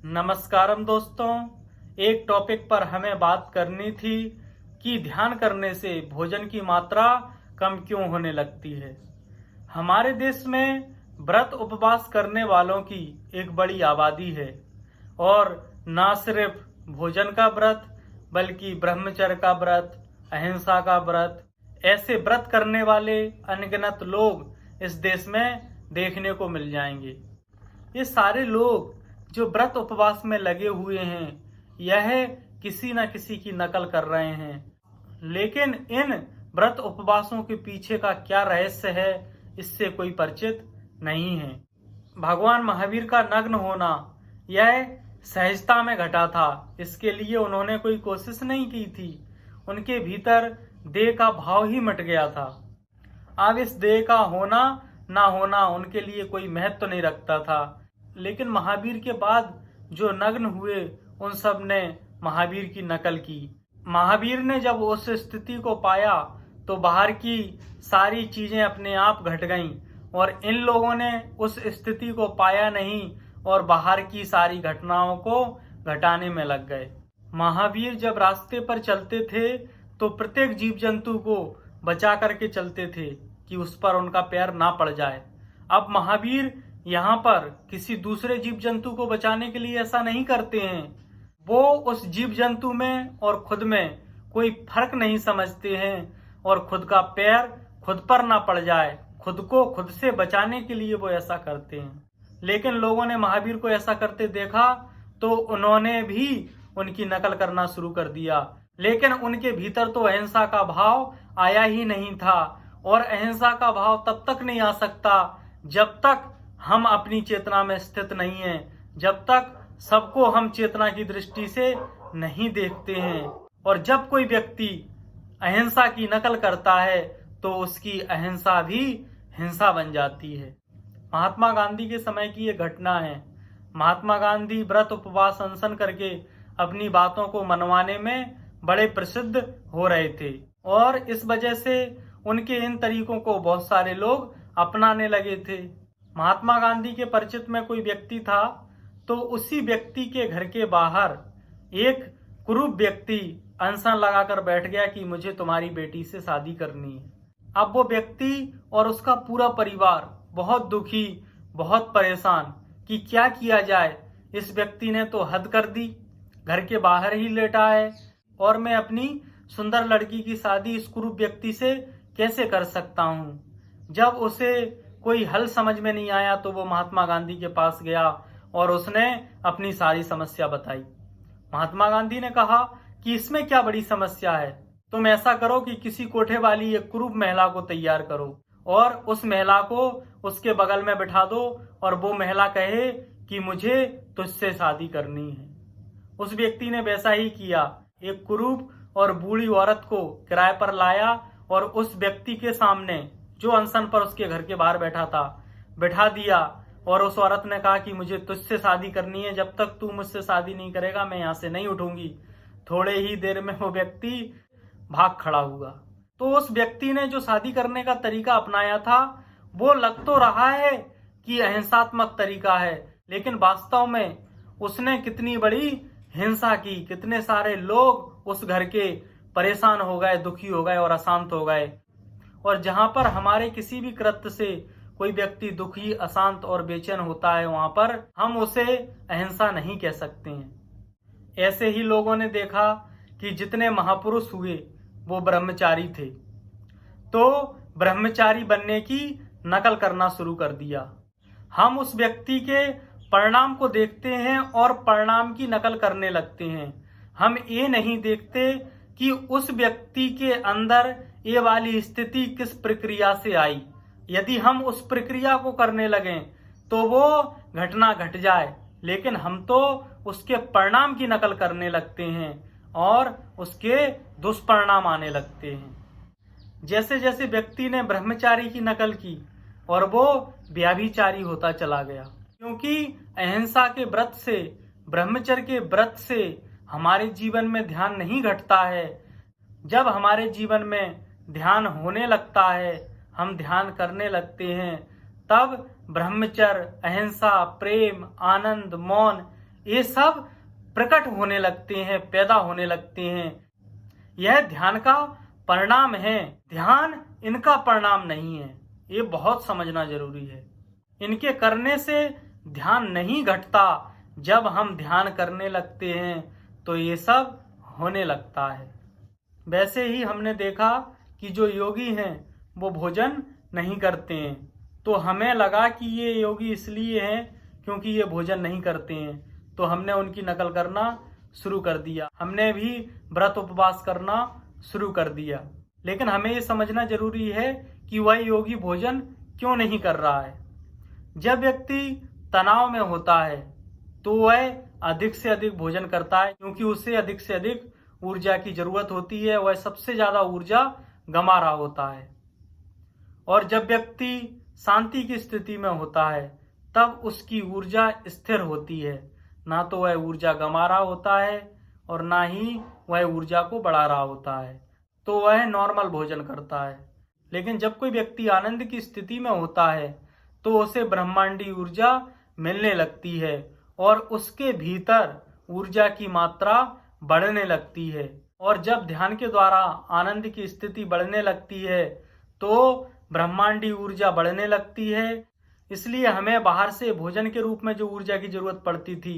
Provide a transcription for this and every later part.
नमस्कारम दोस्तों। एक टॉपिक पर हमें बात करनी थी कि ध्यान करने से भोजन की मात्रा कम क्यों होने लगती है। हमारे देश में व्रत उपवास करने वालों की एक बड़ी आबादी है और न सिर्फ भोजन का व्रत बल्कि ब्रह्मचर्य का व्रत, अहिंसा का व्रत, ऐसे व्रत करने वाले अनगिनत लोग इस देश में देखने को मिल जाएंगे। ये सारे लोग जो व्रत उपवास में लगे हुए हैं, यह किसी न किसी की नकल कर रहे हैं। लेकिन इन व्रत उपवासों के पीछे का क्या रहस्य है, इससे कोई परिचित नहीं है। भगवान महावीर का नग्न होना यह सहजता में घटा था। इसके लिए उन्होंने कोई कोशिश नहीं की थी। उनके भीतर देह का भाव ही मिट गया था। अब इस देह का होना ना होना उनके लिए कोई महत्व नहीं रखता था। लेकिन महावीर के बाद जो नग्न हुए, उन सब ने महावीर की नकल की। महावीर ने जब उस स्थिति को पाया तो बाहर की सारी चीजें अपने आप घट गईं और इन लोगों ने उस स्थिति को पाया नहीं और बाहर की सारी घटनाओं को घटाने में लग गए। महावीर जब रास्ते पर चलते थे तो प्रत्येक जीव जंतु को बचा करके चलते थे कि उस पर उनका पैर ना पड़ जाए। अब महावीर यहाँ पर किसी दूसरे जीव जंतु को बचाने के लिए ऐसा नहीं करते हैं। वो उस जीव जंतु में और खुद में कोई फर्क नहीं समझते हैं और खुद का पैर खुद पर ना पड़ जाए, खुद को खुद से बचाने के लिए वो ऐसा करते हैं। लेकिन लोगों ने महावीर को ऐसा करते देखा तो उन्होंने भी उनकी नकल करना शुरू कर दिया। लेकिन उनके भीतर तो अहिंसा का भाव आया ही नहीं था और अहिंसा का भाव तब तक नहीं आ सकता जब तक हम अपनी चेतना में स्थित नहीं हैं, जब तक सबको हम चेतना की दृष्टि से नहीं देखते हैं। और जब कोई व्यक्ति अहिंसा की नकल करता है तो उसकी अहिंसा भी हिंसा बन जाती है। महात्मा गांधी के समय की ये घटना है। महात्मा गांधी व्रत उपवास अनशन करके अपनी बातों को मनवाने में बड़े प्रसिद्ध हो रहे थे और इस वजह से उनके इन तरीकों को बहुत सारे लोग अपनाने लगे थे। महात्मा गांधी के परिचित में कोई व्यक्ति था तो उसी व्यक्ति के घर के बाहर एक कुरूप व्यक्ति अनशन लगाकर बैठ गया कि मुझे तुम्हारी बेटी से शादी करनी है। अब वो व्यक्ति और उसका पूरा परिवार बहुत दुखी, बहुत परेशान कि क्या किया जाए। इस व्यक्ति ने तो हद कर दी, घर के बाहर ही लेटा है और मैं अपनी सुंदर लड़की की शादी इस कुरूप व्यक्ति से कैसे कर सकता हूँ। जब उसे कोई हल समझ में नहीं आया तो वो महात्मा गांधी के पास गया और उसने अपनी सारी समस्या बताई। महात्मा गांधी ने कहा कि इसमें क्या बड़ी समस्या है, तुम ऐसा करो कि किसी कोठे वाली एक कुरूप महिला को तैयार करो और उस महिला को उसके बगल में बिठा दो और वो महिला कहे कि मुझे तुझसे शादी करनी है। उस व्यक्ति ने वैसा ही किया। एक कुरूप और बूढ़ी औरत को किराए पर लाया और उस व्यक्ति के सामने जो अनशन पर उसके घर के बाहर बैठा था बैठा दिया और उस औरत ने कहा कि मुझे तुझसे शादी करनी है, जब तक तू मुझसे शादी नहीं करेगा मैं यहाँ से नहीं उठूंगी। थोड़े ही देर में वो व्यक्ति भाग खड़ा हुआ। तो उस व्यक्ति ने जो शादी करने का तरीका अपनाया था वो लग तो रहा है कि अहिंसात्मक तरीका है, लेकिन वास्तव में उसने कितनी बड़ी हिंसा की। कितने सारे लोग उस घर के परेशान हो गए, दुखी हो गए और अशांत हो गए। और जहां पर हमारे किसी भी कृत्य से कोई व्यक्ति दुखी, अशांत और बेचैन होता है, वहां पर हम उसे अहिंसा नहीं कह सकते हैं। ऐसे ही लोगों ने देखा कि जितने महापुरुष हुए वो ब्रह्मचारी थे, तो ब्रह्मचारी बनने की नकल करना शुरू कर दिया। हम उस व्यक्ति के परिणाम को देखते हैं और परिणाम की नकल करने लगते हैं। हम ये नहीं देखते कि उस व्यक्ति के अंदर ये वाली स्थिति किस प्रक्रिया से आई। यदि हम उस प्रक्रिया को करने लगें तो वो घटना घट जाए, लेकिन हम तो उसके परिणाम की नकल करने लगते हैं और उसके दुष्परिणाम आने लगते हैं। जैसे जैसे व्यक्ति ने ब्रह्मचारी की नकल की और वो व्यभिचारी होता चला गया, क्योंकि अहिंसा के व्रत से, ब्रह्मचर्य के व्रत से हमारे जीवन में ध्यान नहीं घटता है। जब हमारे जीवन में ध्यान होने लगता है, हम ध्यान करने लगते हैं, तब ब्रह्मचर्य, अहिंसा, प्रेम, आनंद, मौन, ये सब प्रकट होने लगते हैं, पैदा होने लगते हैं। यह ध्यान का परिणाम है, ध्यान इनका परिणाम नहीं है। ये बहुत समझना जरूरी है। इनके करने से ध्यान नहीं घटता। जब हम ध्यान करने लगते हैं तो ये सब होने लगता है। वैसे ही हमने देखा कि जो योगी हैं वो भोजन नहीं करते हैं, तो हमें लगा कि ये योगी इसलिए हैं क्योंकि ये भोजन नहीं करते हैं, तो हमने उनकी नकल करना शुरू कर दिया। हमने भी व्रत उपवास करना शुरू कर दिया। लेकिन हमें ये समझना जरूरी है कि वह योगी भोजन क्यों नहीं कर रहा है। जब व्यक्ति तनाव में होता है तो वह अधिक से अधिक भोजन करता है, क्योंकि उसे अधिक से अधिक ऊर्जा की जरूरत होती है। वह सबसे ज्यादा ऊर्जा गंवा रहा होता है। और जब व्यक्ति शांति की स्थिति में होता है तब उसकी ऊर्जा स्थिर होती है। ना तो वह ऊर्जा गंवा रहा होता है और ना ही वह ऊर्जा को बढ़ा रहा होता है, तो वह नॉर्मल भोजन करता है। लेकिन जब कोई व्यक्ति आनंद की स्थिति में होता है तो उसे ब्रह्मांडी ऊर्जा मिलने लगती है और उसके भीतर ऊर्जा की मात्रा बढ़ने लगती है। और जब ध्यान के द्वारा आनंद की स्थिति बढ़ने लगती है तो ब्रह्मांडी ऊर्जा बढ़ने लगती है। इसलिए हमें बाहर से भोजन के रूप में जो ऊर्जा की जरूरत पड़ती थी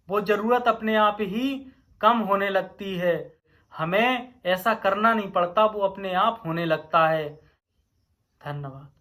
वो जरूरत अपने आप ही कम होने लगती है। हमें ऐसा करना नहीं पड़ता, वो अपने आप होने लगता है। धन्यवाद।